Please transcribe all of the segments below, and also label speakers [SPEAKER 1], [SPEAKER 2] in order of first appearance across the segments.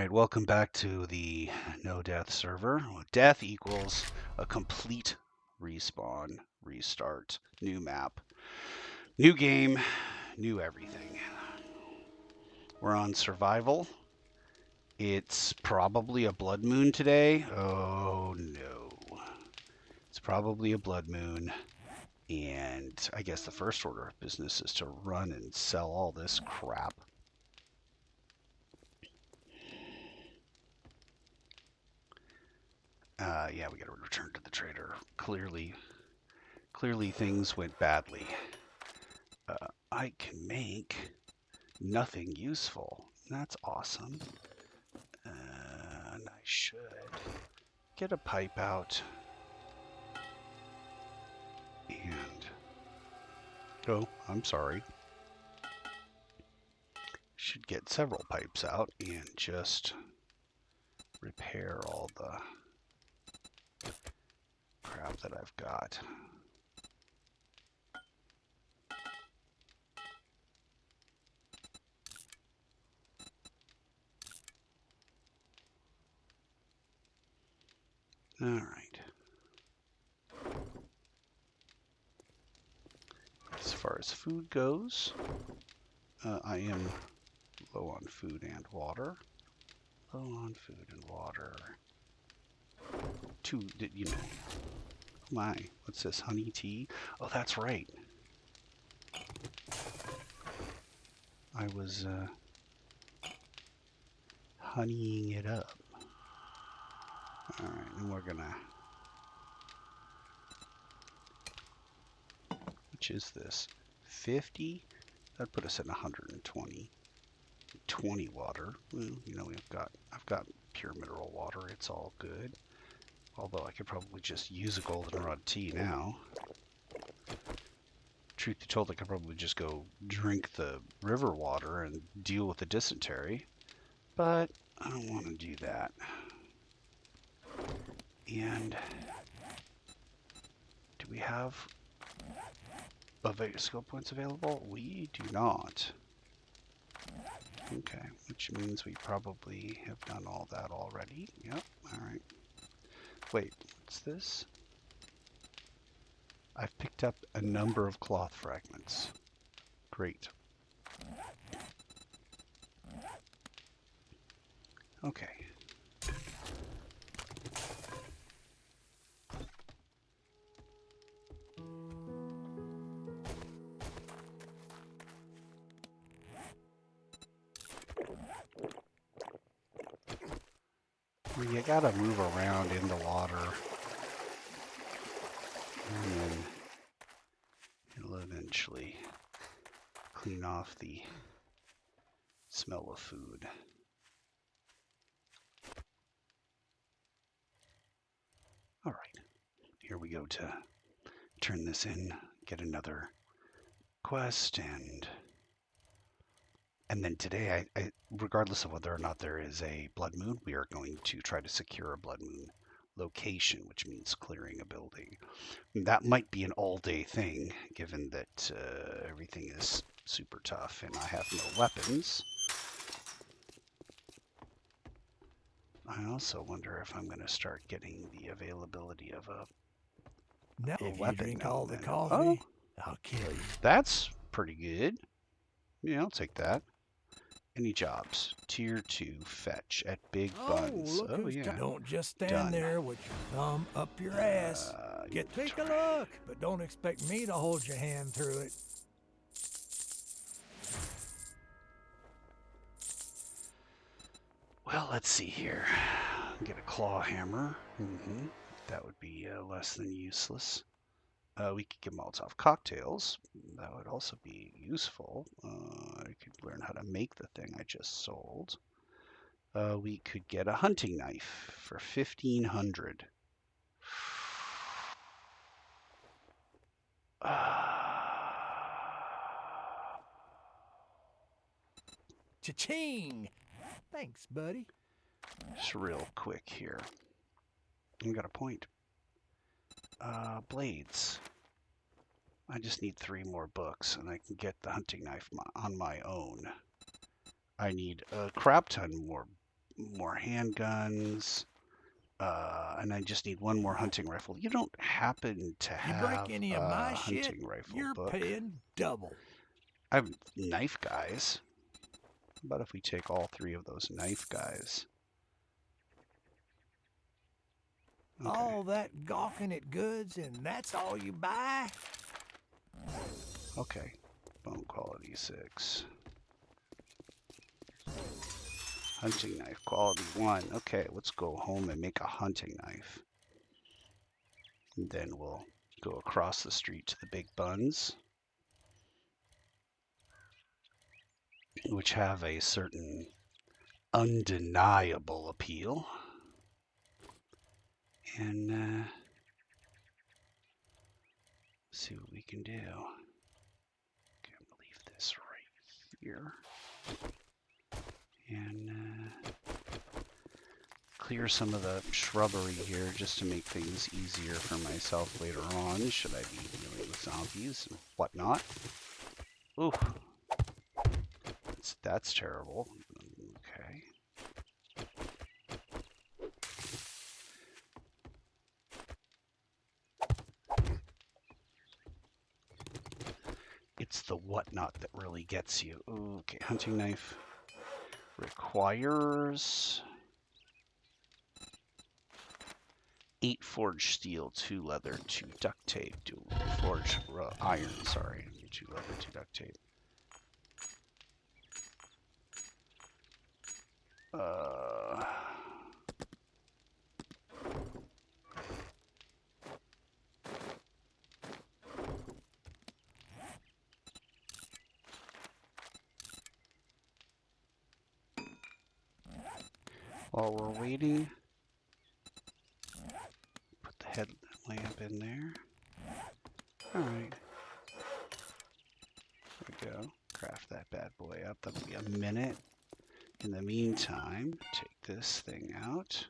[SPEAKER 1] Alright, welcome back to the no death server. Death equals a complete respawn, restart, new map, new game, new everything. We're on survival. It's probably a blood moon today. Oh no. It's probably a blood moon. And I guess the first order of business is to run and sell all this crap. Yeah, we gotta return to the trader. Clearly things went badly. I can make nothing useful. That's awesome. And I should get a pipe out. And... oh, I'm sorry. Should get several pipes out and just repair all the crap that I've got. All right. As far as food goes, I am low on food and water. Low on food and water. You know. My, what's this? Honey tea? Oh, that's right. I was honeying it up. All right, and we're gonna. Which is this? 50? That'd put us at 120. 20 water. Well, you know, I've got pure mineral water. It's all good. Although I could probably just use a goldenrod tea now. Truth be told, I could probably just go drink the river water and deal with the dysentery. But I don't want to do that. And do we have skill points available? We do not. Okay, which means we probably have done all that already. Yep, alright. Wait, what's this? I've picked up a number of cloth fragments. Great. Okay. You gotta move around in the water, and then it'll eventually clean off the smell of food. All right, here we go to turn this in, get another quest, and then today, I regardless of whether or not there is a blood moon, we are going to try to secure a blood moon location, which means clearing a building. That might be an all-day thing, given that everything is super tough and I have no weapons. I also wonder if I'm going to start getting the availability of a
[SPEAKER 2] now, if you drink all the
[SPEAKER 1] then.
[SPEAKER 2] coffee, I'll kill you.
[SPEAKER 1] That's pretty good. Yeah, I'll take that. Any jobs? Tier 2 fetch at Big Buns.
[SPEAKER 2] Look
[SPEAKER 1] Oh, yeah.
[SPEAKER 2] Don't just stand
[SPEAKER 1] Done.
[SPEAKER 2] there with your thumb up your ass. Take a look, but don't expect me to hold your hand through it.
[SPEAKER 1] Well, let's see here. Get a claw hammer. That would be less than useless. We could get Molotov cocktails. That would also be useful. I could learn how to make the thing I just sold. We could get a hunting knife for 1,500.
[SPEAKER 2] Cha-ching! Thanks, buddy.
[SPEAKER 1] Just real quick here. I got a point. Blades. I just need 3 more books, and I can get the hunting knife on my own. I need a crap ton more more handguns. And I just need one more hunting rifle. You don't happen to
[SPEAKER 2] You break
[SPEAKER 1] have
[SPEAKER 2] any of
[SPEAKER 1] a
[SPEAKER 2] my shit,
[SPEAKER 1] hunting rifle
[SPEAKER 2] you're
[SPEAKER 1] book?
[SPEAKER 2] paying double.
[SPEAKER 1] I have knife guys. How about if we take all 3 of those knife guys? Okay.
[SPEAKER 2] All that gawking at goods and that's all you buy?
[SPEAKER 1] Okay. Bone quality 6. Hunting knife quality 1. Okay, let's go home and make a hunting knife. And then we'll go across the street to the Big Buns, which have a certain undeniable appeal. And see what we can do. Okay, I'm gonna leave this right here. And clear some of the shrubbery here just to make things easier for myself later on, should I be dealing with zombies and whatnot. Ooh. That's terrible. Okay. It's the whatnot that really gets you. Okay, hunting knife requires 8 forged steel, 2 leather, 2 duct tape, 2 forged iron, sorry, 2 leather, 2 duct tape. While we're waiting, put the headlamp in there. Alright. There we go. Craft that bad boy up. That'll be a minute. In the meantime, take this thing out.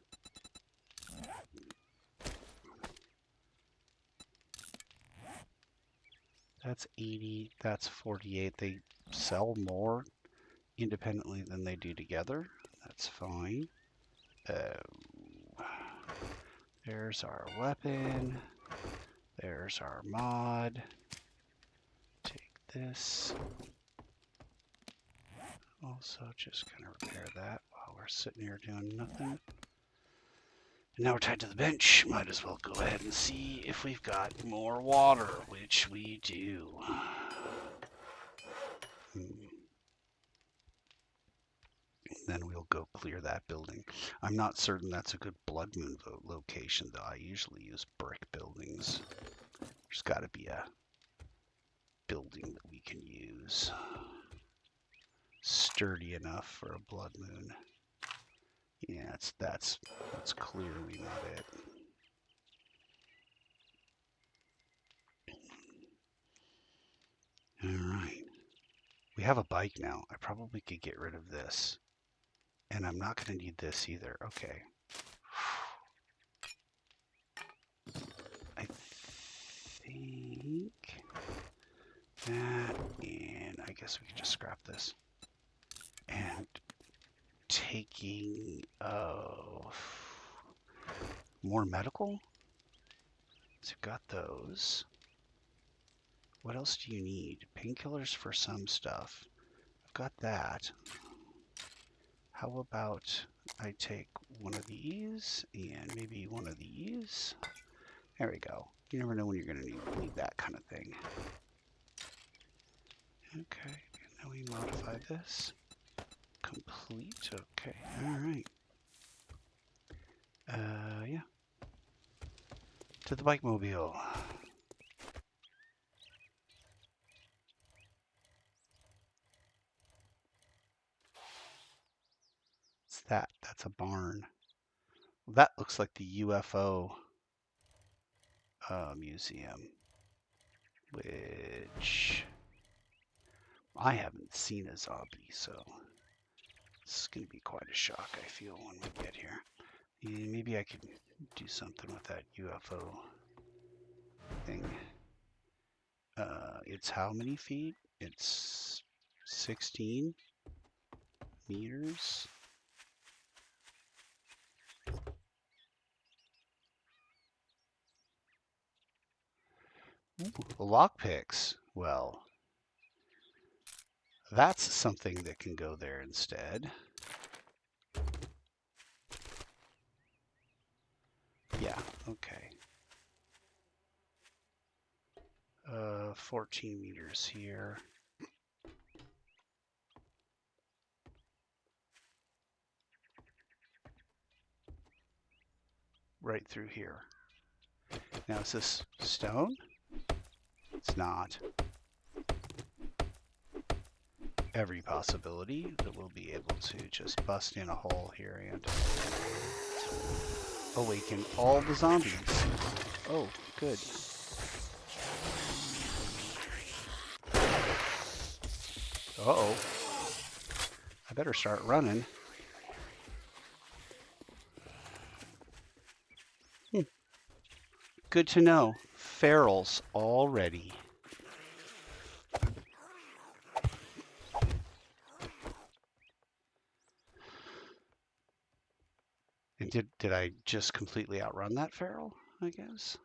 [SPEAKER 1] That's 80. That's 48. They sell more independently than they do together. That's fine. There's our weapon. There's our mod. Take this. Also, just gonna repair that while we're sitting here doing nothing. And now we're tied to the bench. Might as well go ahead and see if we've got more water, which we do. Then we'll go clear that building. I'm not certain that's a good blood moon location, though. I usually use brick buildings. There's got to be a building that we can use. Sturdy enough for a blood moon. Yeah, that's clearly not it. Alright. We have a bike now. I probably could get rid of this. And I'm not going to need this either. Okay. I think that, and I guess we can just scrap this. And taking more medical. So you've got those. What else do you need? Painkillers for some stuff. I've got that. How about I take one of these and maybe one of these? There we go. You never know when you're going to need that kind of thing. Okay, and then we modify this. Complete. Okay, alright. Yeah. To the bike mobile. What's that? That's a barn. Well, that looks like the UFO museum, which I haven't seen a zombie, so this is going to be quite a shock, I feel, when we get here. Yeah, maybe I could do something with that UFO thing. It's how many feet? It's 16 meters. Ooh, lockpicks. Well, that's something that can go there instead. Yeah, okay. 14 meters here. Right through here. Now, is this stone? It's not. Every possibility that we'll be able to just bust in a hole here and awaken all the zombies. Oh, good. Uh-oh. I better start running. Good to know. Ferals already. And did I just completely outrun that feral, I guess?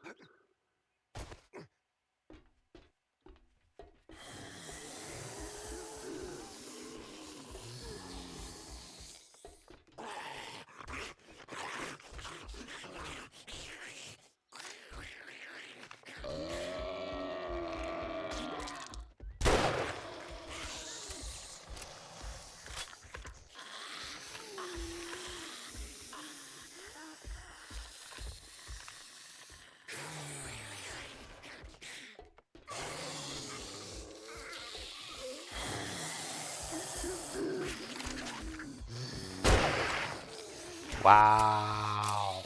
[SPEAKER 1] Wow.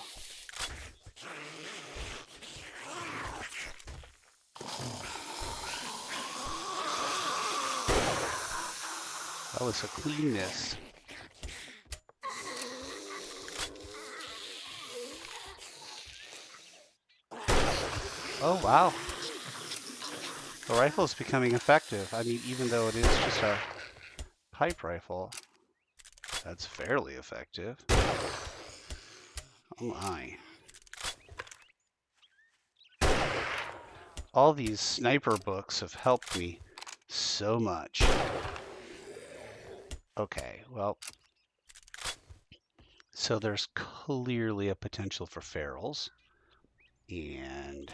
[SPEAKER 1] That was a clean miss. Oh, wow. The rifle is becoming effective. I mean, even though it is just a pipe rifle, that's fairly effective. Oh my. All these sniper books have helped me so much. Okay, well, so there's clearly a potential for ferals. And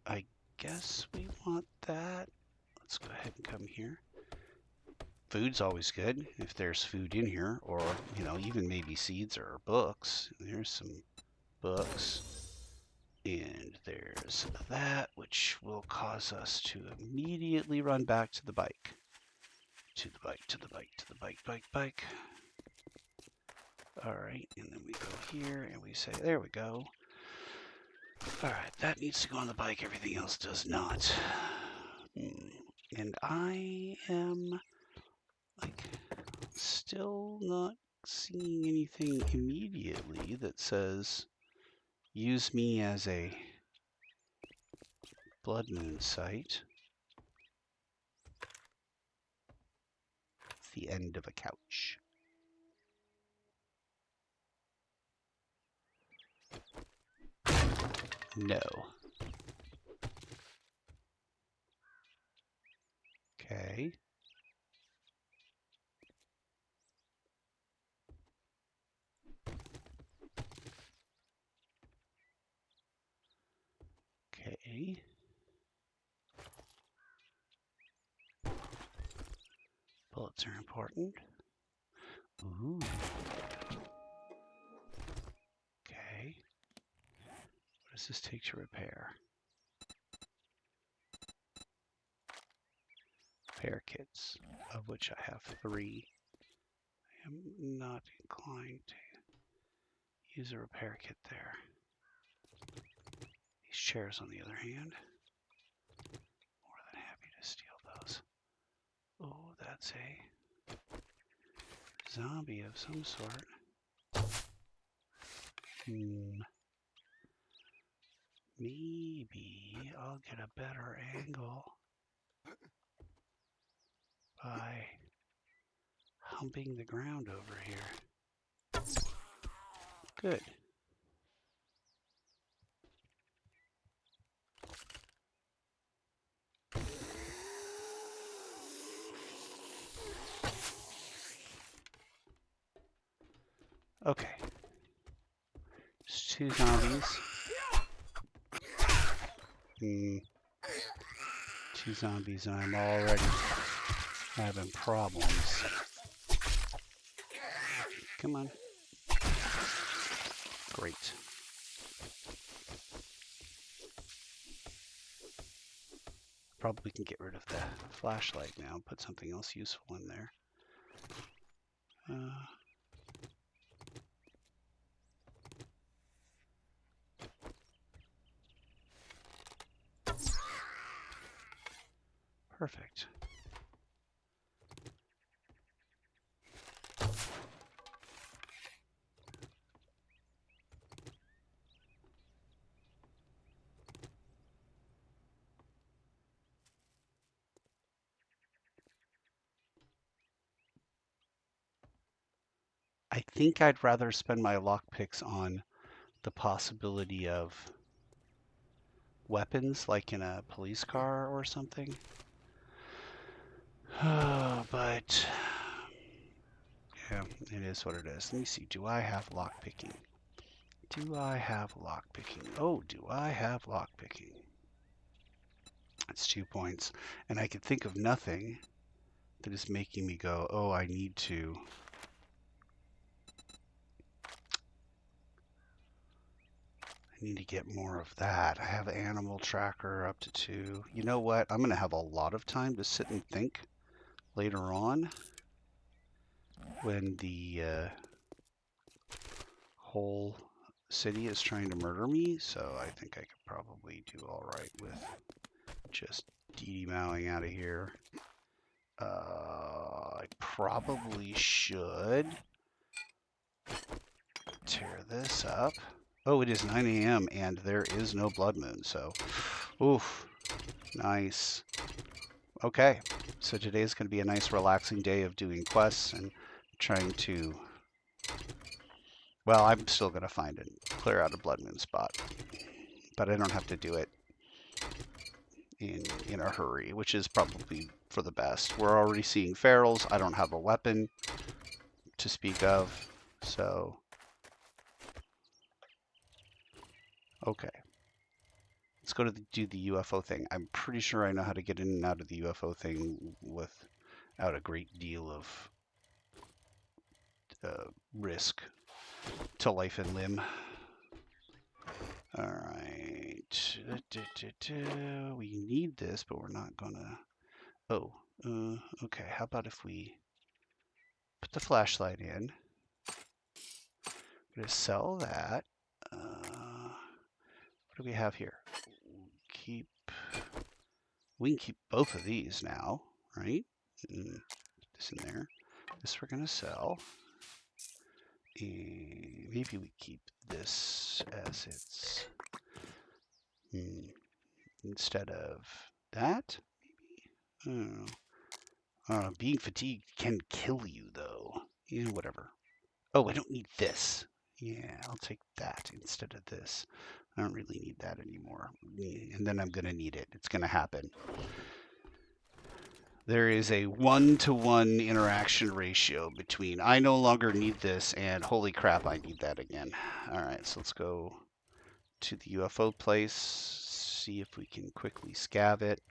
[SPEAKER 1] I guess we want that. Let's go ahead and come here. Food's always good if there's food in here, or, you know, even maybe seeds or books. There's some books. And there's that, which will cause us to immediately run back to the bike. To the bike, to the bike, to the bike, bike. All right, and then we go here and we say, there we go. All right, that needs to go on the bike. Everything else does not. And I am, like, still not seeing anything immediately that says use me as a blood moon site. It's the end of a couch. No. Okay. Okay. Bullets are important. Ooh. Okay. What does this take to repair? Repair kits, of which I have 3. I am not inclined to use a repair kit there. These chairs, on the other hand, more than happy to steal those. Oh, that's a zombie of some sort. Maybe I'll get a better angle by humping the ground over here. Good. Okay. There's 2 zombies. 2 zombies, and I'm already having problems. Come on. Great. Probably can get rid of the flashlight now and put something else useful in there. Perfect. I think I'd rather spend my lockpicks on the possibility of weapons, like in a police car or something. But yeah, it is what it is. Let me see. Do I have lockpicking? Do I have lockpicking? Oh, do I have lockpicking? That's 2 points. And I can think of nothing that is making me go, oh, I need to. I need to get more of that. I have animal tracker up to 2. You know what? I'm going to have a lot of time to sit and think later on when the whole city is trying to murder me. So I think I could probably do all right with just mowing out of here. I probably should tear this up. Oh, it is 9 a.m. and there is no blood moon, so oof, nice. Okay, so today is going to be a nice relaxing day of doing quests and trying to, well, I'm still going to find and clear out a blood moon spot, but I don't have to do it in a hurry, which is probably for the best. We're already seeing ferals. I don't have a weapon to speak of, so okay. Let's go to do the UFO thing. I'm pretty sure I know how to get in and out of the UFO thing without a great deal of risk to life and limb. All right. We need this, but we're not gonna. Oh, okay. How about if we put the flashlight in? I'm gonna sell that. What do we have here? We can keep both of these now, right? Put this in there. This we're gonna sell. And maybe we keep this as its instead of that. Maybe. Being fatigued can kill you, though. Yeah, whatever. Oh, I don't need this. Yeah, I'll take that instead of this. I don't really need that anymore. And then I'm going to need it. It's going to happen. There is a 1-to-1 interaction ratio between I no longer need this and holy crap, I need that again. All right, so let's go to the UFO place, see if we can quickly scav it.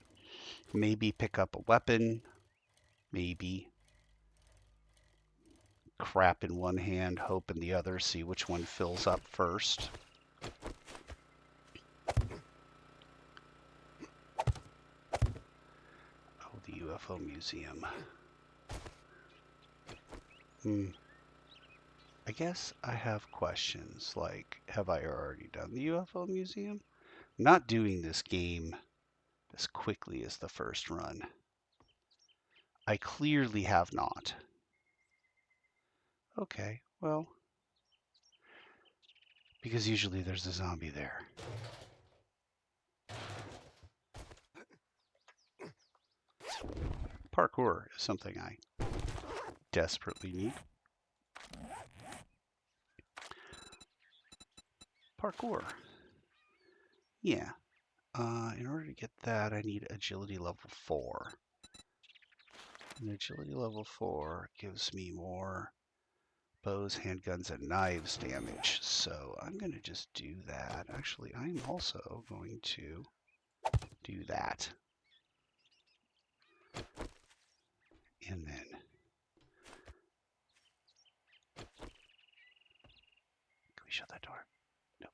[SPEAKER 1] Maybe pick up a weapon. Maybe. Crap in one hand, hope in the other, see which one fills up first. Oh, the UFO museum. I guess I have questions like, have I already done the UFO museum? I'm not doing this game as quickly as the first run. I clearly have not. Okay, well, because usually there's a zombie there. Parkour is something I desperately need. Parkour. Yeah. In order to get that, I need agility level 4. And agility level 4 gives me more bows, handguns, and knives damage. So I'm going to just do that. Actually, I'm also going to do that. And then can we shut that door? No.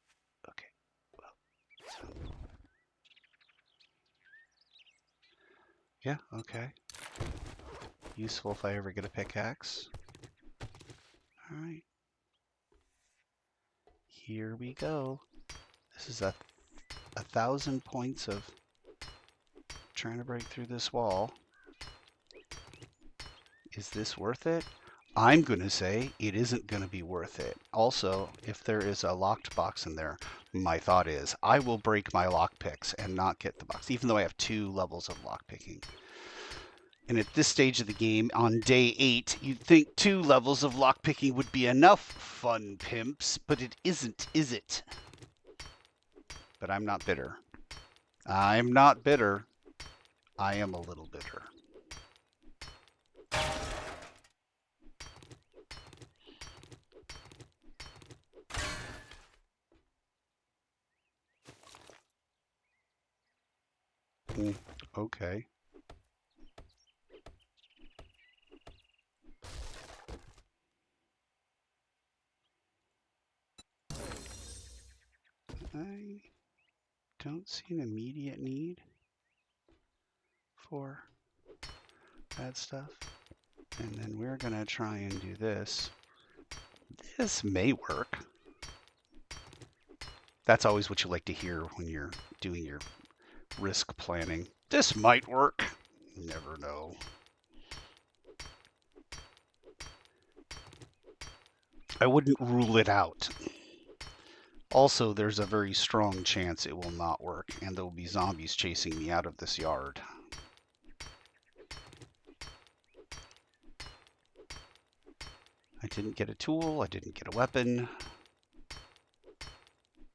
[SPEAKER 1] Okay. Well, so. Yeah, okay. Useful if I ever get a pickaxe. All right. Here we go. This is a 1,000 points of trying to break through this wall. Is this worth it? I'm going to say it isn't going to be worth it. Also, if there is a locked box in there, my thought is I will break my lockpicks and not get the box, even though I have 2 levels of lockpicking. And at this stage of the game, on day 8, you'd think 2 levels of lockpicking would be enough, fun pimps, but it isn't, is it? But I'm not bitter. I'm not bitter. I am a little bitter. Okay. I don't see an immediate need for that stuff. And then we're going to try and do this. This may work. That's always what you like to hear when you're doing your risk planning. This might work. You never know. I wouldn't rule it out. Also, there's a very strong chance it will not work, and there will be zombies chasing me out of this yard. I didn't get a tool, I didn't get a weapon.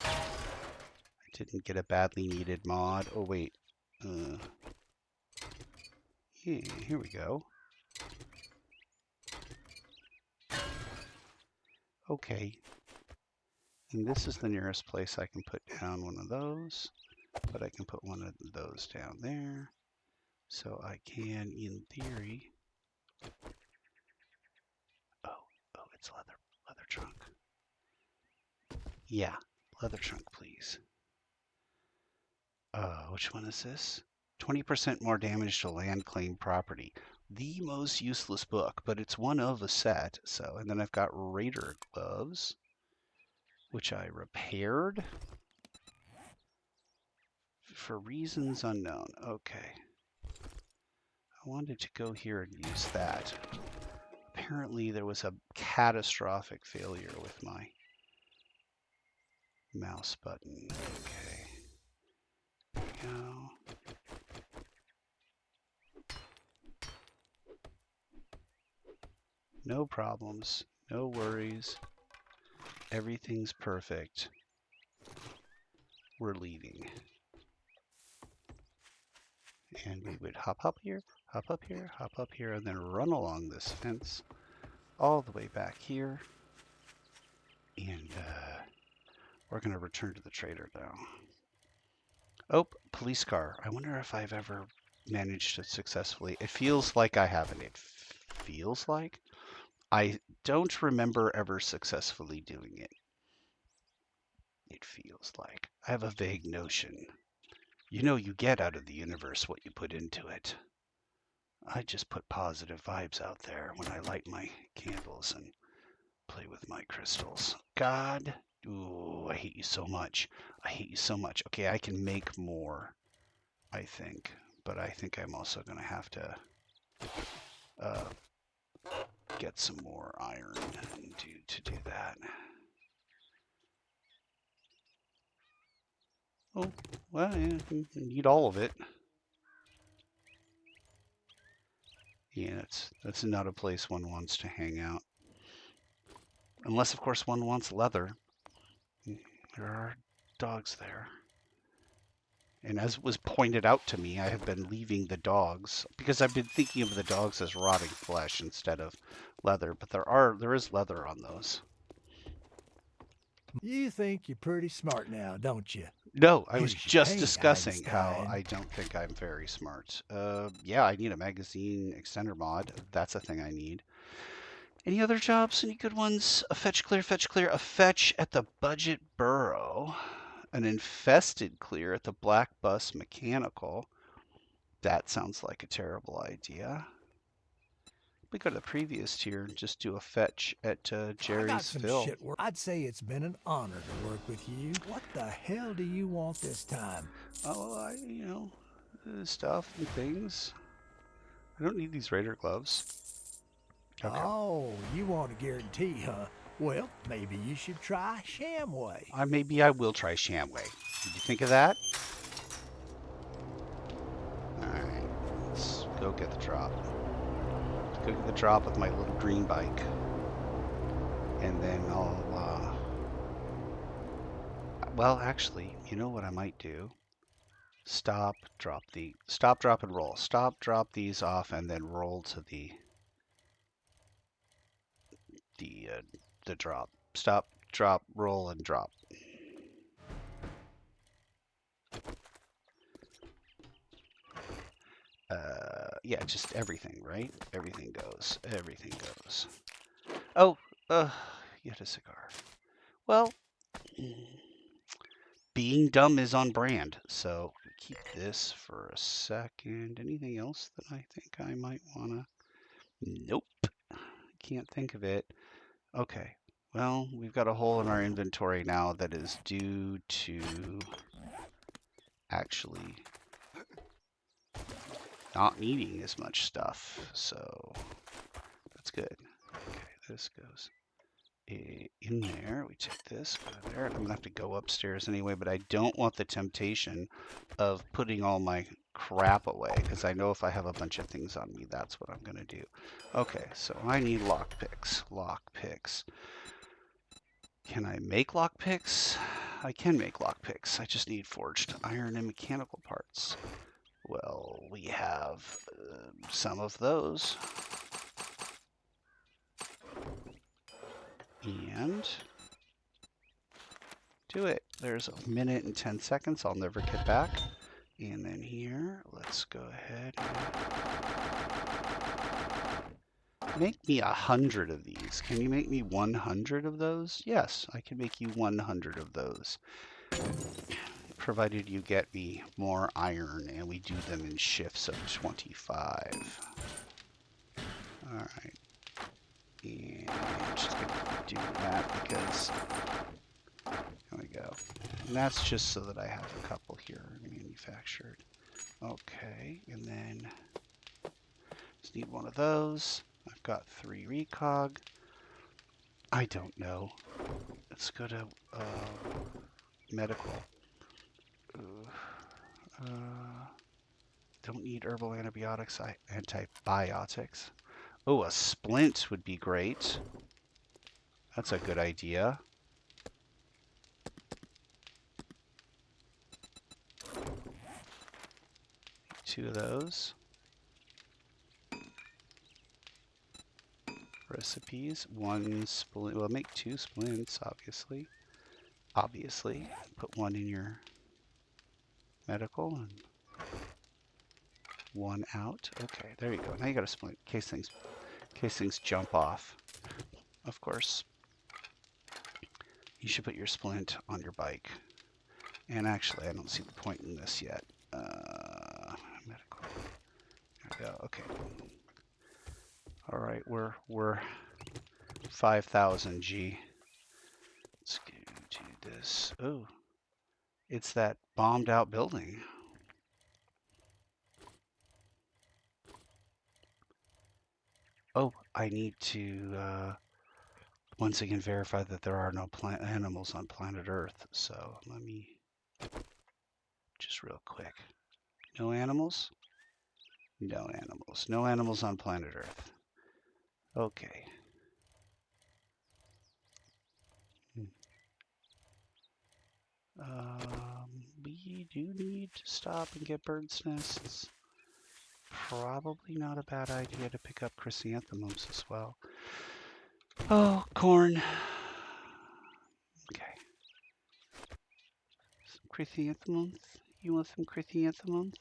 [SPEAKER 1] I didn't get a badly needed mod. Oh wait. Yeah, here we go. Okay. And this is the nearest place I can put down one of those, but I can put one of those down there. So I can, in theory, oh, it's leather trunk. Yeah, leather trunk, please. Which one is this? 20% more damage to land claim property. The most useless book, but it's one of a set. So, and then I've got Raider gloves, which I repaired for reasons unknown. Okay. I wanted to go here and use that. Apparently there was a catastrophic failure with my mouse button. Okay. There we go. No problems, no worries. Everything's perfect. We're leaving. And we would hop up here, hop up here, hop up here, and then run along this fence all the way back here. And we're going to return to the trader now. Oh, police car. I wonder if I've ever managed to successfully. It feels like I haven't. It feels like. I don't remember ever successfully doing it. It feels like. I have a vague notion. You know, you get out of the universe what you put into it. I just put positive vibes out there when I light my candles and play with my crystals. God, ooh, I hate you so much. I hate you so much. Okay, I can make more, I think. But I think I'm also going to have to get some more iron to do that. Oh, well, yeah, you need all of it. Yeah, that's not a place one wants to hang out. Unless, of course, one wants leather. There are dogs there. And as was pointed out to me, I have been leaving the dogs because I've been thinking of the dogs as rotting flesh instead of leather, but there is leather on those.
[SPEAKER 2] You think you're pretty smart now, don't you?
[SPEAKER 1] No, I was
[SPEAKER 2] Here's your
[SPEAKER 1] just
[SPEAKER 2] pay,
[SPEAKER 1] discussing how
[SPEAKER 2] Einstein.
[SPEAKER 1] I don't think I'm very smart. Yeah, I need a magazine extender mod. That's a thing I need. Any other jobs? Any good ones? A fetch clear, a fetch at the budget burrow, an infested clear at the black bus mechanical. That sounds like a terrible idea. We go to the previous tier and just do a fetch at
[SPEAKER 2] I got
[SPEAKER 1] Jerry's
[SPEAKER 2] some
[SPEAKER 1] Fill.
[SPEAKER 2] shit work. I'd say it's been an honor to work with you. What the hell do you want this time?
[SPEAKER 1] Oh, stuff and things. I don't need these Raider gloves. Okay.
[SPEAKER 2] Oh, you want a guarantee, huh? Well, maybe you should try Shamway.
[SPEAKER 1] Maybe I will try Shamway. Did you think of that? Alright, let's go get the drop. Let's go get the drop with my little green bike. And then well, actually, you know what I might do? Stop, drop, and roll. Stop, drop these off, and then roll to the drop. Stop, drop, roll, and drop. Yeah, just everything, right? Everything goes. Everything goes. Oh, yet a cigar. Well, being dumb is on brand, so keep this for a second. Anything else that I think I might wanna? Nope, can't think of it. Okay, well, we've got a hole in our inventory now that is due to actually not needing as much stuff, so that's good. Okay, this goes in there. We take this, go there. I'm gonna have to go upstairs anyway, but I don't want the temptation of putting all my crap away because I know if I have a bunch of things on me, that's what I'm gonna do. Okay, so I need lockpicks. Lockpicks. Can I make lockpicks? I can make lockpicks. I just need forged iron and mechanical parts. Well, we have some of those. And do it. There's a minute and 10 seconds. I'll never get back. And then here, let's go ahead and make me 100 of these. Can you make me 100 of those? Yes, I can make you 100 of those. Provided you get me more iron and we do them in shifts of 25. All right. And I'm just going to do that because there we go. And that's just so that I have a couple here manufactured. Okay, and then just need one of those. I've got 3 recog. I don't know. Let's go to medical. Don't need herbal antibiotics. Antibiotics. Oh, a splint would be great. That's a good idea. Two of those. Recipes. 1 splint. Well, make 2 splints, obviously. Obviously. Put 1 in your medical and 1 out. Okay, there you go. Now you got a splint in case things jump off. Of course. You should put your splint on your bike. And actually, I don't see the point in this yet. Medical. There we go. Okay. All right, we're 5,000 G. Let's go to this. Oh, it's that bombed out building. Oh, I need to once again verify that there are no animals on planet Earth. So let me just real quick. No animals? No animals. No animals on planet Earth. Okay. we do need to stop and get bird's nests. Probably not a bad idea to pick up chrysanthemums as well. Oh, corn. Okay. Some chrysanthemums. You want some chrysanthemums?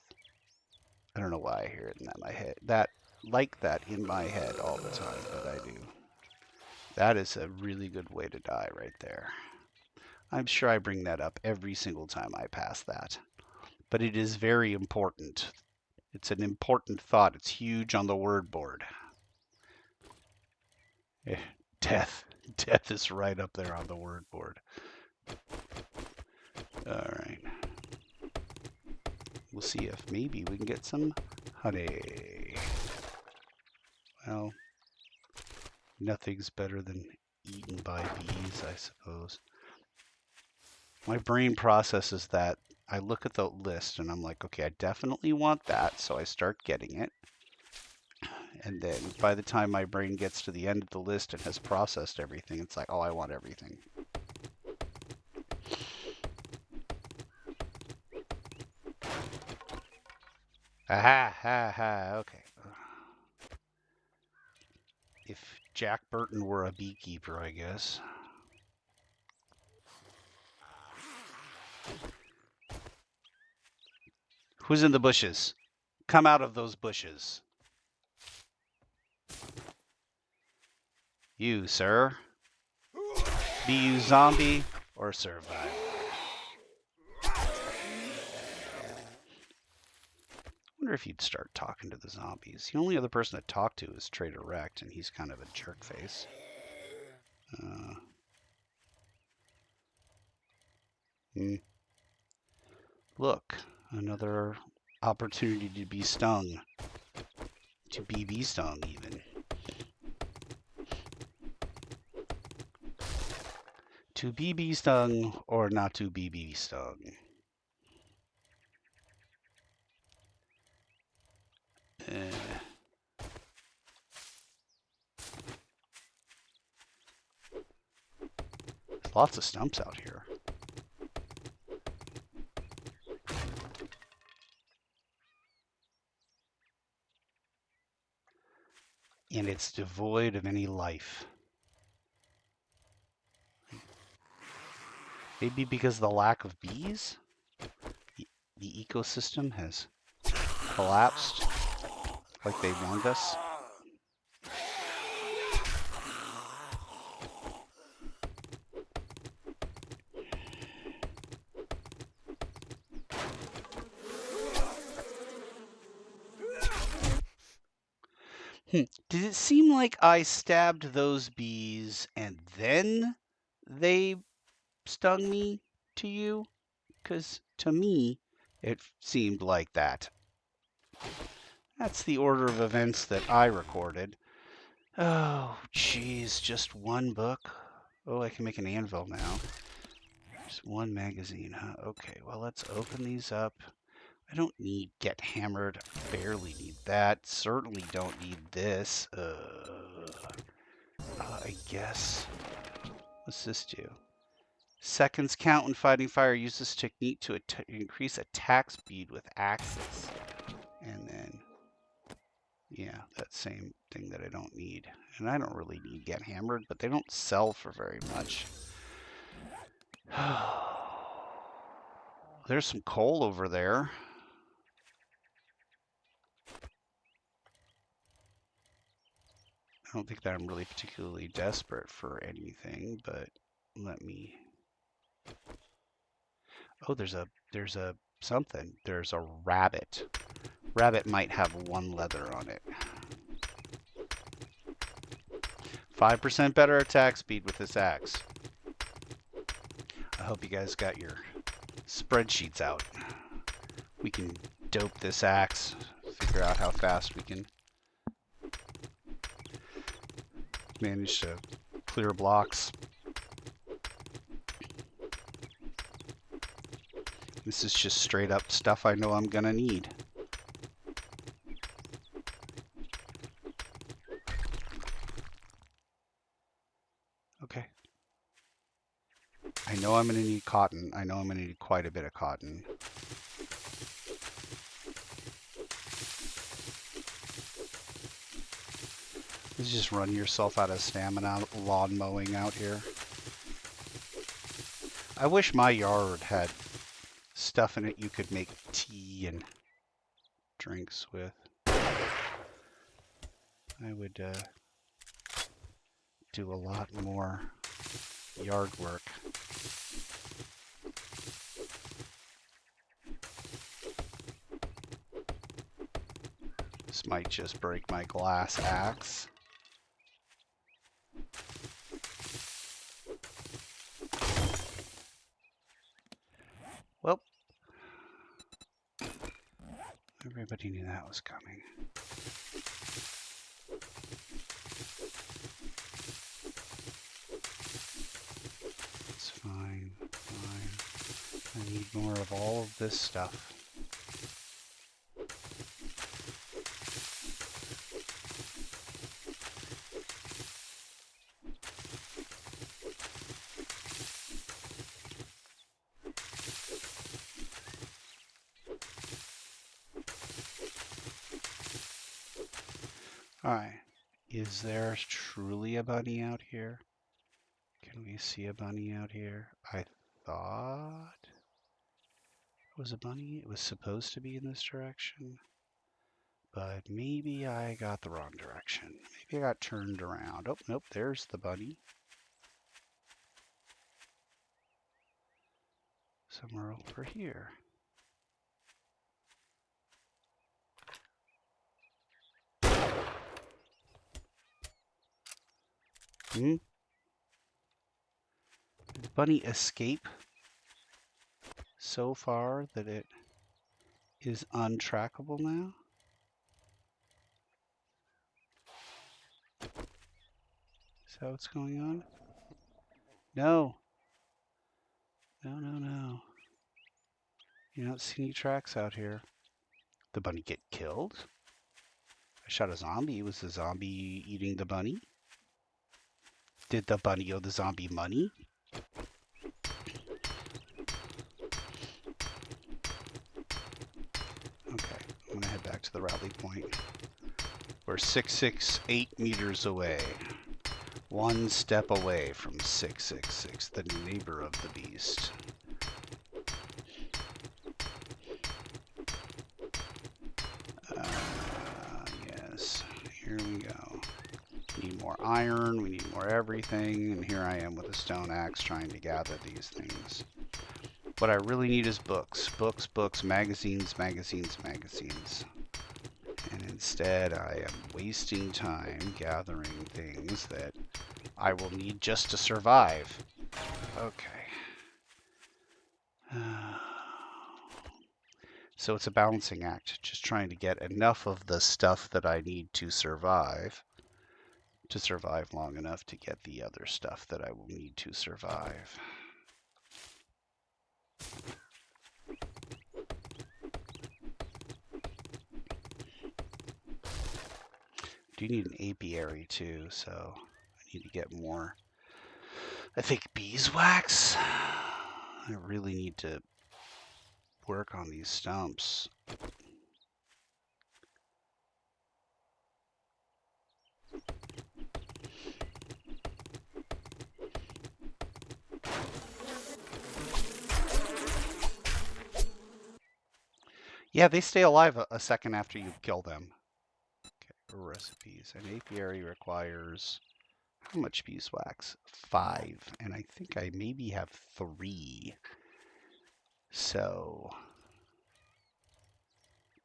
[SPEAKER 1] I don't know why I hear it in my head. That in my head all the time, but I do. That is a really good way to die right there. I'm sure I bring that up every single time I pass that. But it is very important. It's an important thought. It's huge on the word board. Death. Death is right up there on the word board. All right. We'll see if maybe we can get some honey. Well, nothing's better than eaten by bees, I suppose. My brain processes that. I look at the list and I'm like, okay, I definitely want that. So I start getting it. And then by the time my brain gets to the end of the list and has processed everything, it's like, oh, I want everything. Aha, ha, ha, okay. If Jack Burton were a beekeeper, I guess. Who's in the bushes? Come out of those bushes. You, sir. Be you zombie or survival. I wonder if you'd start talking to the zombies. The only other person to talk to is Trader Rect, and he's kind of a jerk face. Look, another opportunity to be stung. To be stung, even. To be stung or not to be stung. There's lots of stumps out here. And it's devoid of any life. Maybe because of the lack of bees? The ecosystem has collapsed like they warned us. Did it seem like I stabbed those bees and then they stung me to you? Because to me, it seemed like that. That's the order of events that I recorded. Oh, geez, just one book? Oh, I can make an anvil now. Just one magazine, huh? Okay, well, let's open these up. I don't need Get Hammered. Barely need that. Certainly don't need this. I guess. What's this do? Seconds count when fighting fire. Use this technique to increase attack speed with axes. And then, yeah, that same thing that I don't need. And I don't really need Get Hammered, but they don't sell for very much. There's some coal over there. I don't think that I'm really particularly desperate for anything, but let me. Oh, there's a something. There's a rabbit. Rabbit might have one leather on it. 5% better attack speed with this axe. I hope you guys got your spreadsheets out. We can dope this axe, figure out how fast we can manage to clear blocks. This is just straight up stuff I know I'm gonna need. Okay. I know I'm gonna need cotton. I know I'm gonna need quite a bit of cotton. Just run yourself out of stamina lawn mowing out here. I wish my yard had stuff in it you could make tea and drinks with. I would do a lot more yard work. This might just break my glass axe. Well, everybody knew that was coming. It's fine, fine. I need more of all of this stuff. Alright, is there truly a bunny out here? Can we see a bunny out here? I thought it was a bunny. It was supposed to be in this direction. But maybe I got the wrong direction. Maybe I got turned around. Oh, nope, there's the bunny. Somewhere over here. Did the bunny escape so far that it is untrackable now? Is that what's going on? No. No. You don't see any tracks out here. Did the bunny get killed? I shot a zombie. Was the zombie eating the bunny? Did the bunny owe the zombie money? Okay, I'm gonna head back to the rally point. We're 668 meters away. One step away from 666, the neighbor of the beast. Yes, here we go. We need more iron, we need more everything, and here I am with a stone axe trying to gather these things. What I really need is books. Books, magazines. And instead I am wasting time gathering things that I will need just to survive. Okay. So it's a balancing act, just trying to get enough of the stuff that I need to survive long enough to get the other stuff that I will need to survive. Do need an apiary too, so I need to get more. I think beeswax. I really need to work on these stumps. Yeah, they stay alive a second after you kill them. Okay, recipes. An apiary requires how much beeswax? 5, and I think I maybe have 3. So,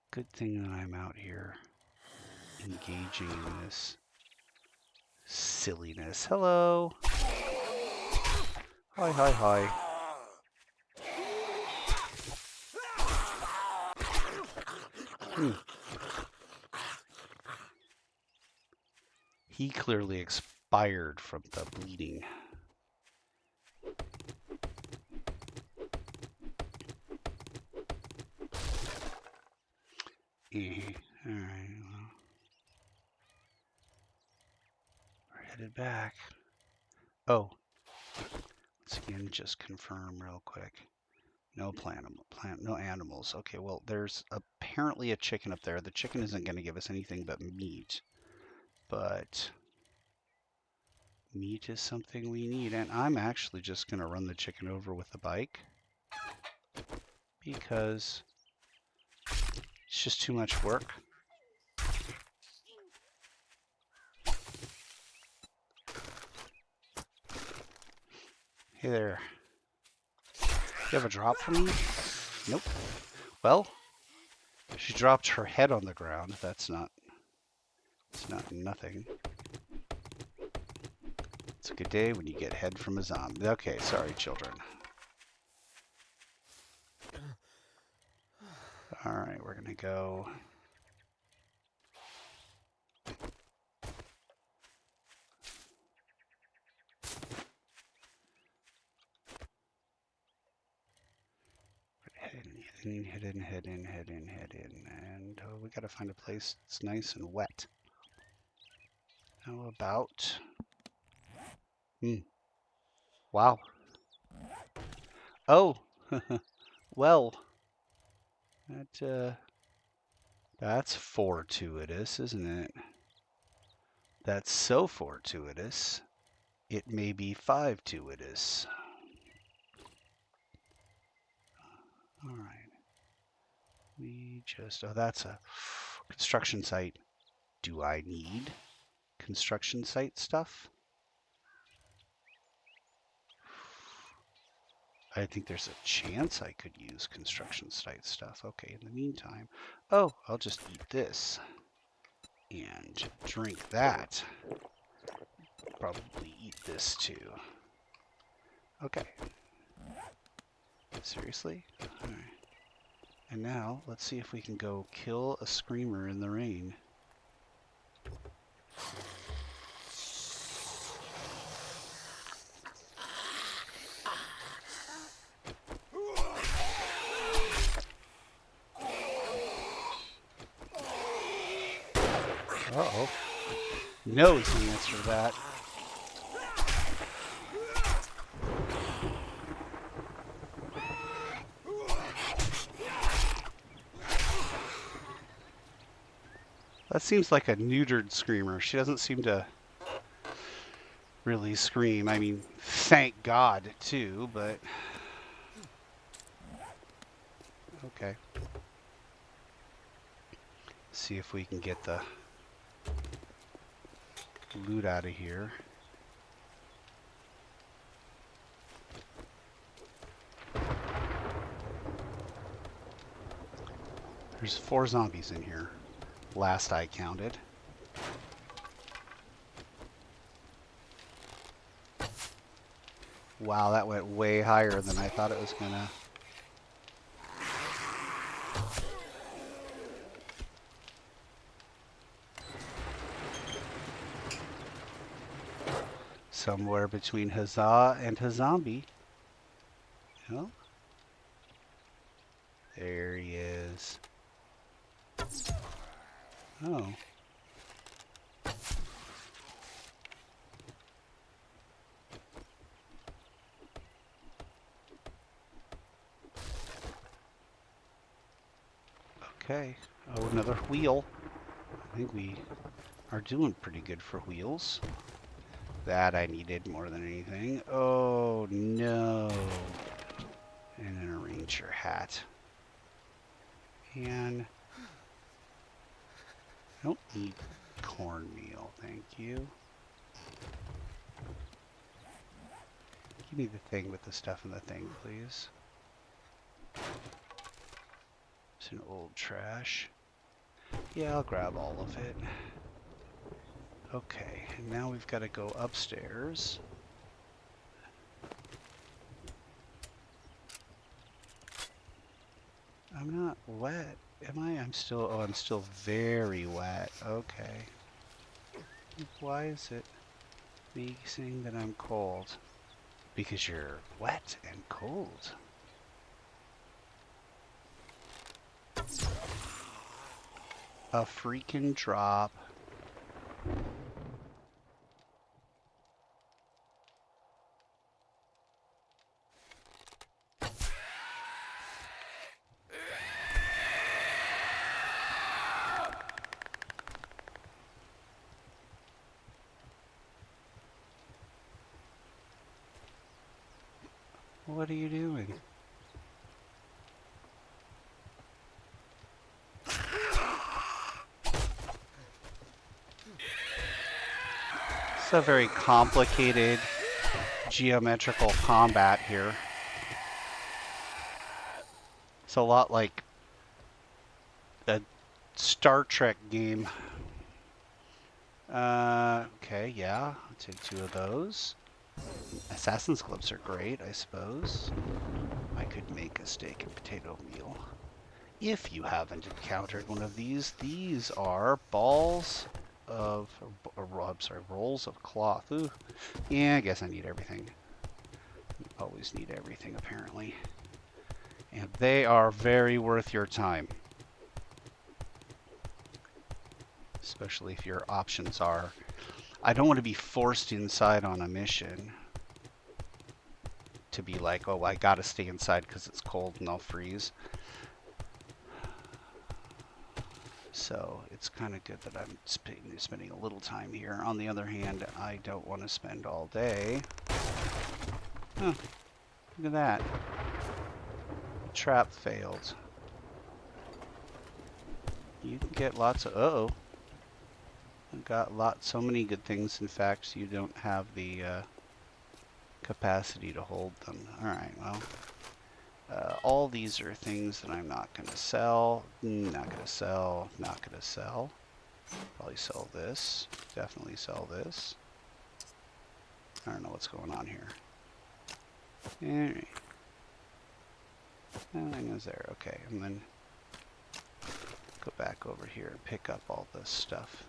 [SPEAKER 1] good thing that I'm out here engaging in this silliness. Hello. Hi. He clearly expired from the bleeding. Alright, well, we're headed back. Oh, let's again just confirm real quick. No no animals. Okay, well, there's apparently a chicken up there. The chicken isn't going to give us anything but meat, but Meat is something we need, and I'm actually just going to run the chicken over with the bike because it's just too much work. Hey there. You have a drop for me? Nope. Well, she dropped her head on the ground. It's not nothing. It's a good day when you get head from a zombie. Okay, sorry, children. All right, we're gonna go. Head in, and we gotta find a place that's nice and wet. How about? Wow. Oh, well, that's fortuitous, isn't it? That's so fortuitous, it may be five-tuitous. All right. Oh, that's a construction site. Do I need construction site stuff? I think there's a chance I could use construction site stuff. Okay, in the meantime, oh, I'll just eat this and drink that. Probably eat this too. Okay. Seriously? All right. And now, let's see if we can go kill a screamer in the rain. Uh-oh. No is the answer to that. That seems like a neutered screamer. She doesn't seem to really scream. I mean, thank God, too, but... Okay. See if we can get the loot out of here. There's 4 zombies in here, last I counted. Wow, that went way higher than I thought it was gonna. Somewhere between huzzah and hazombie. Oh, there he is. Oh. Okay. Oh, another wheel. I think we are doing pretty good for wheels. That I needed more than anything. Oh, no. And an arranger hat. And I don't need cornmeal, thank you. Give me the thing with the stuff in the thing, please. It's an old trash. Yeah, I'll grab all of it. Okay, and now we've got to go upstairs. I'm not wet, am I? I'm still very wet. Okay. Why is it me saying that I'm cold? Because you're wet and cold. A freaking drop. What are you doing? It's a very complicated geometrical combat here. It's a lot like a Star Trek game. Okay, yeah, I'll take 2 of those. Assassin's gloves are great, I suppose. I could make a steak and potato meal. If you haven't encountered one of these are balls of, I'm sorry, rolls of cloth. Ooh. Yeah, I guess I need everything. You always need everything, apparently. And they are very worth your time. Especially if your options are, I don't want to be forced inside on a mission to be like, oh, I gotta stay inside because it's cold and I'll freeze. So it's kind of good that I'm spending a little time here. On the other hand, I don't want to spend all day. Huh, look at that. Trap failed. You can get lots of, uh-oh. I've got so many good things. In fact, you don't have the capacity to hold them. All right, well, all these are things that I'm not going to sell. Not going to sell. Not going to sell. Probably sell this. Definitely sell this. I don't know what's going on here. Alright. Nothing is there. Okay, and then go back over here and pick up all this stuff.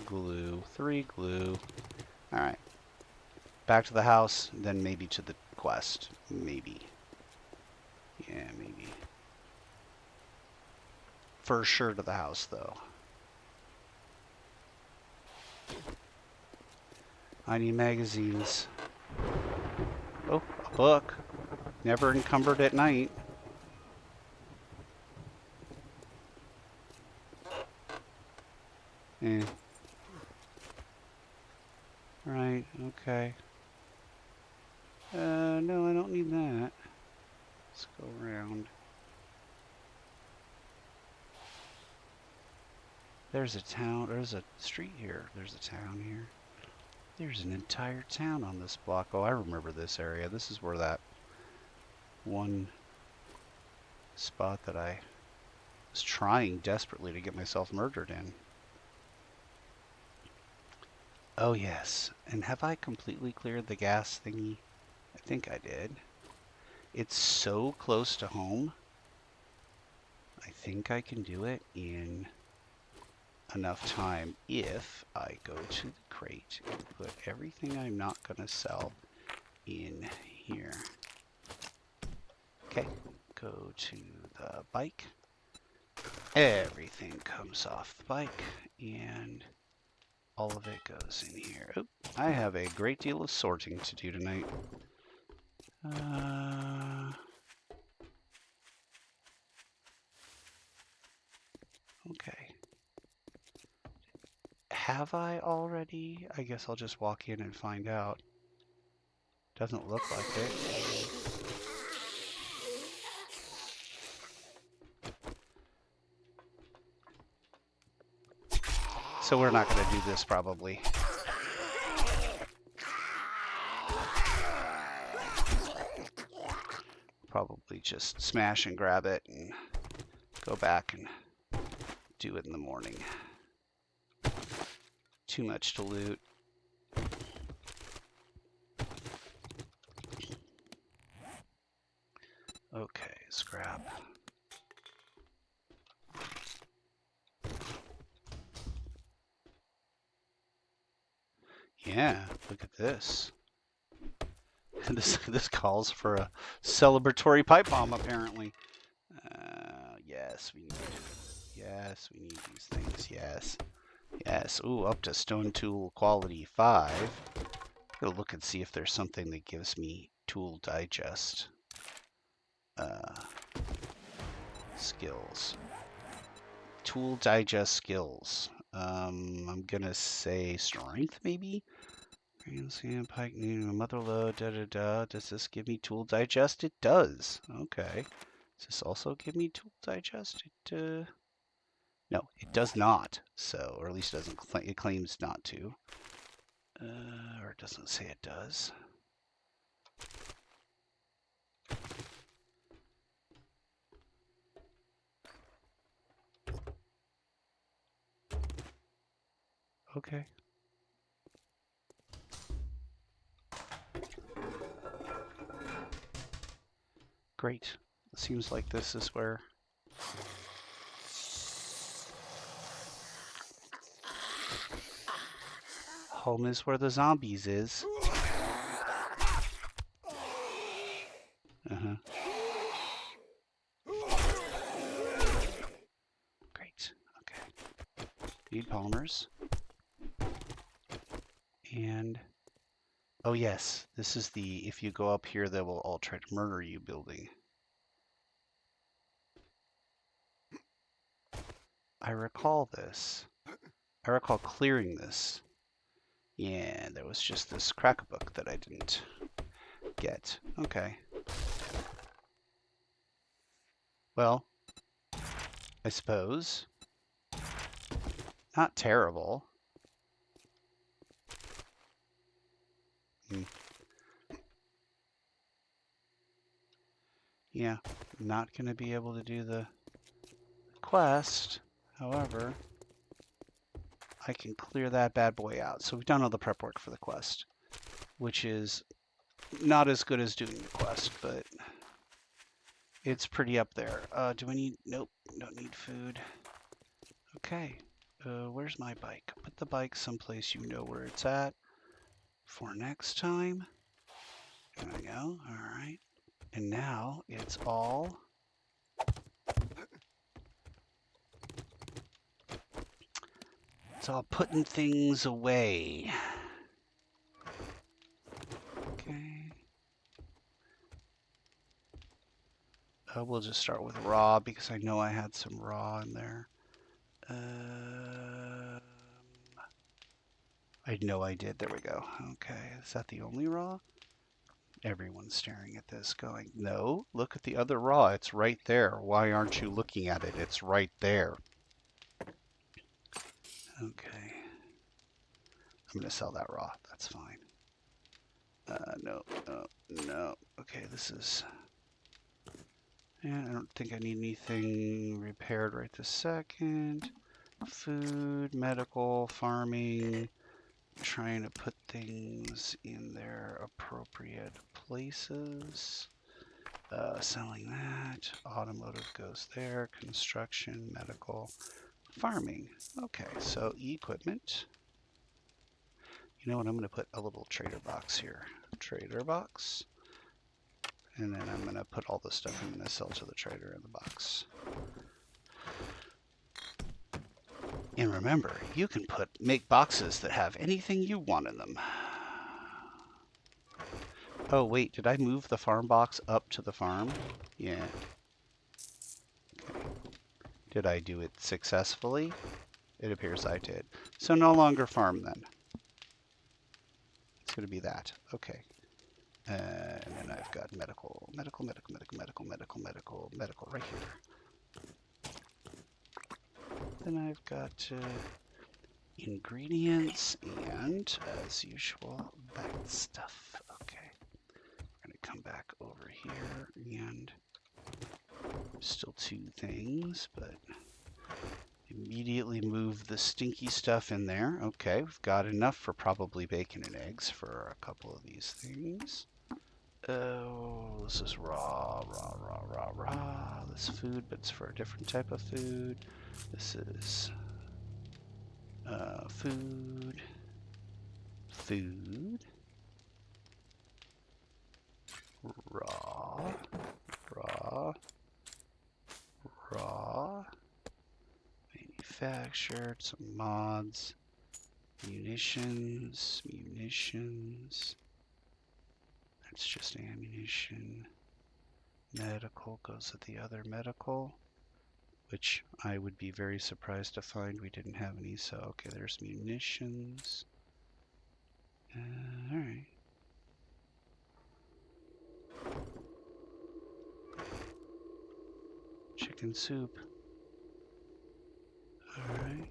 [SPEAKER 1] Glue. 3 glue. Alright. Back to the house, then maybe to the quest. Maybe. Yeah, maybe. For sure to the house, though. I need magazines. Oh, a book. Never encumbered at night. Eh. Right, okay. No, I don't need that. Let's go around. There's a town, there's a street here. There's a town here. There's an entire town on this block. Oh, I remember this area. This is where that one spot that I was trying desperately to get myself murdered in. Oh, yes. And have I completely cleared the gas thingy? I think I did. It's so close to home. I think I can do it in enough time if I go to the crate and put everything I'm not going to sell in here. Okay, go to the bike. Everything comes off the bike and all of it goes in here. Oh, I have a great deal of sorting to do tonight. Okay. Have I already? I guess I'll just walk in and find out. Doesn't look like it. So we're not going to do this probably. Probably just smash and grab it and go back and do it in the morning. Too much to loot. Okay, scrap. Yeah, look at this. This calls for a celebratory pipe bomb, apparently. Yes, we need. Yes, we need these things. Yes, yes. Ooh, up to stone tool quality 5. Gotta look and see if there's something that gives me tool digest skills. Tool digest skills. I'm gonna say strength, maybe. Transient pike needing a mother load, da-da-da. Does this give me tool digest? It does. Okay. Does this also give me tool digest? No, it does not. So, or at least doesn't it claims not to. Or it doesn't say it does. Okay. Great. It seems like this is where home is, where the zombies is. Uh-huh. Great. Okay. Need polymers. And oh yes, this is the if you go up here they will all try to murder you building. I recall this. I recall clearing this. Yeah, there was just this crack book that I didn't get. Okay. Well, I suppose. Not terrible. Yeah, not going to be able to do the quest. However, I can clear that bad boy out. So we've done all the prep work for the quest, which is not as good as doing the quest, but it's pretty up there. Do I need... Nope, don't need food. Okay, where's my bike? Put the bike someplace you know where it's at for next time. There we go, alright. And now it's all... It's all putting things away. Okay. We'll just start with raw because I know I had some raw in there. I know I did. There we go. Okay, is that the only raw? Everyone's staring at this going, no, look at the other raw. It's right there. Why aren't you looking at it? It's right there. Okay. I'm going to sell that raw. That's fine. No, no, no. Okay, this is... Yeah, I don't think I need anything repaired right this second. Food, medical, farming. Trying to put things in their appropriate places. Selling that. Automotive goes there. Construction, medical, farming. Okay, so equipment. You know what? I'm going to put a little trader box here. Trader box. And then I'm going to put all the stuff I'm going to sell to the trader in the box. And remember, you can make boxes that have anything you want in them. Oh, wait, did I move the farm box up to the farm? Yeah. Okay. Did I do it successfully? It appears I did. So no longer farm then. It's going to be that. Okay. And then I've got medical right here. Then I've got ingredients and, as usual, that stuff. Okay. We're going to come back over here and still two things, but immediately move the stinky stuff in there. Okay, we've got enough for probably bacon and eggs for a couple of these things. Oh, this is raw. This food, but it's for a different type of food. This is food. Raw. Manufactured, some mods. Munitions. That's just ammunition. Medical goes with the other medical, which I would be very surprised to find we didn't have any. So, okay, there's munitions. All right. Chicken soup. All right.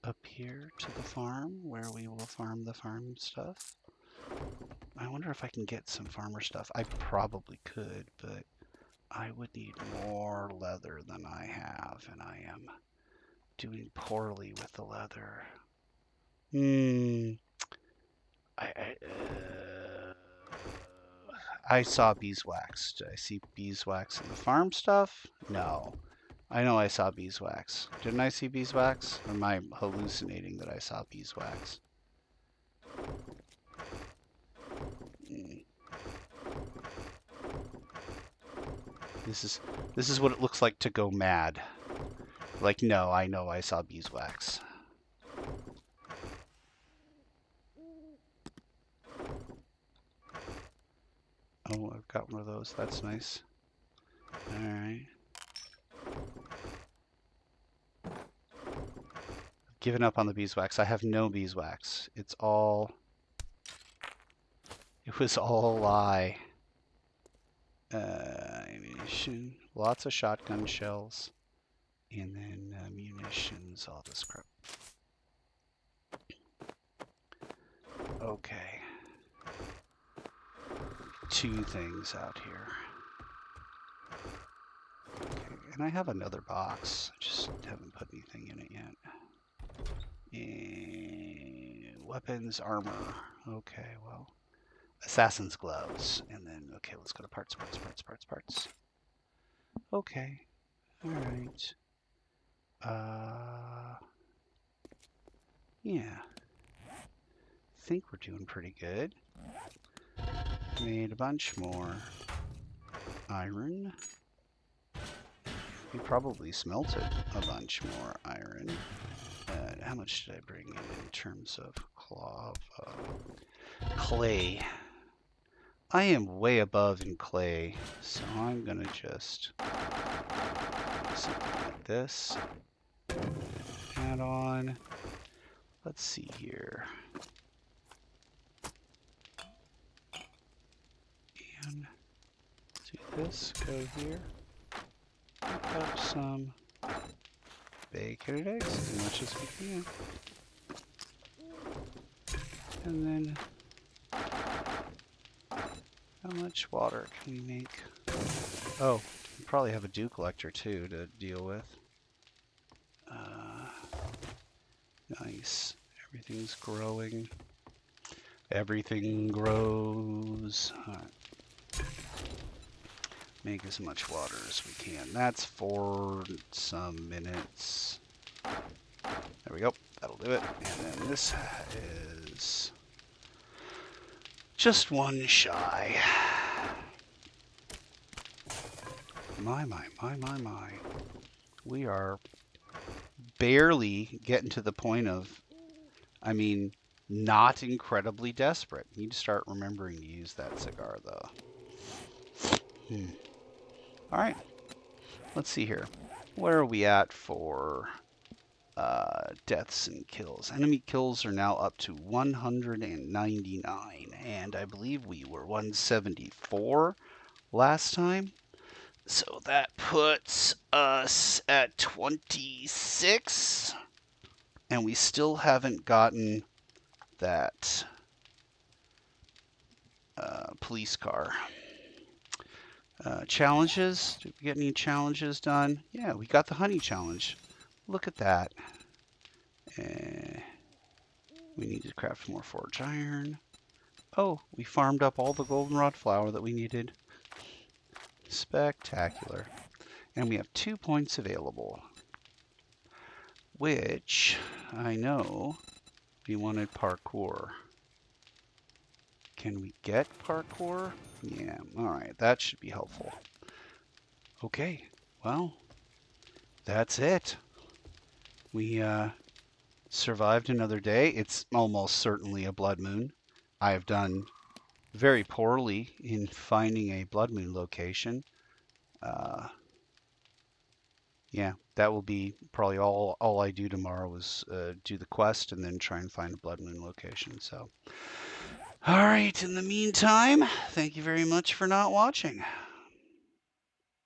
[SPEAKER 1] Up here to the farm where we will farm the farm stuff. I wonder if I can get some farmer stuff. I probably could, but I would need more leather than I have, and I am doing poorly with the leather. I saw beeswax. Did I see beeswax in the farm stuff? No. I know I saw beeswax. Didn't I see beeswax? Or am I hallucinating that I saw beeswax? This is what it looks like to go mad. Like, no, I know I saw beeswax. Oh, I've got one of those. That's nice. All right. Given up on the beeswax. I have no beeswax. It was all a lie. Ammunition. Lots of shotgun shells. And then munitions, all this crap. Okay. 2 things out here. Okay, and I have another box. I just haven't put anything in it yet. And weapons, armor. Okay, well. Assassin's gloves. And then, okay, let's go to parts. Okay. Alright. Yeah. I think we're doing pretty good. Made a bunch more iron. We probably smelted a bunch more iron. How much did I bring in terms of clay? I am way above in clay, so I'm gonna just something like this. Add on. Let's see here. And do this, go here. Pick up some bacon and eggs as much as we can. And then how much water can we make? Oh, we probably have a dew collector too to deal with. Nice. Everything's growing. Everything grows. All right. Make as much water as we can. That's for some minutes. There we go. That'll do it. And then this is just 1 shy. My. We are barely getting to the point of, I mean, not incredibly desperate. Need to start remembering to use that cigar, though. All right. Let's see here. Where are we at for deaths and kills? Enemy kills are now up to 199, and I believe we were 174 last time. So that puts us at 26, and we still haven't gotten that police car. Challenges? Did we get any challenges done? Yeah, we got the honey challenge. Look at that. We need to craft more forge iron. Oh, we farmed up all the goldenrod flour that we needed. Spectacular. And we have 2 points available, which I know we wanted parkour. Can we get parkour? Yeah, all right, that should be helpful. Okay, well, that's it. We survived another day. It's almost certainly a blood moon. I have done very poorly in finding a blood moon location. yeah, that will be probably all I do tomorrow is do the quest and then try and find a Blood Moon location. So, all right. In the meantime, thank you very much for not watching.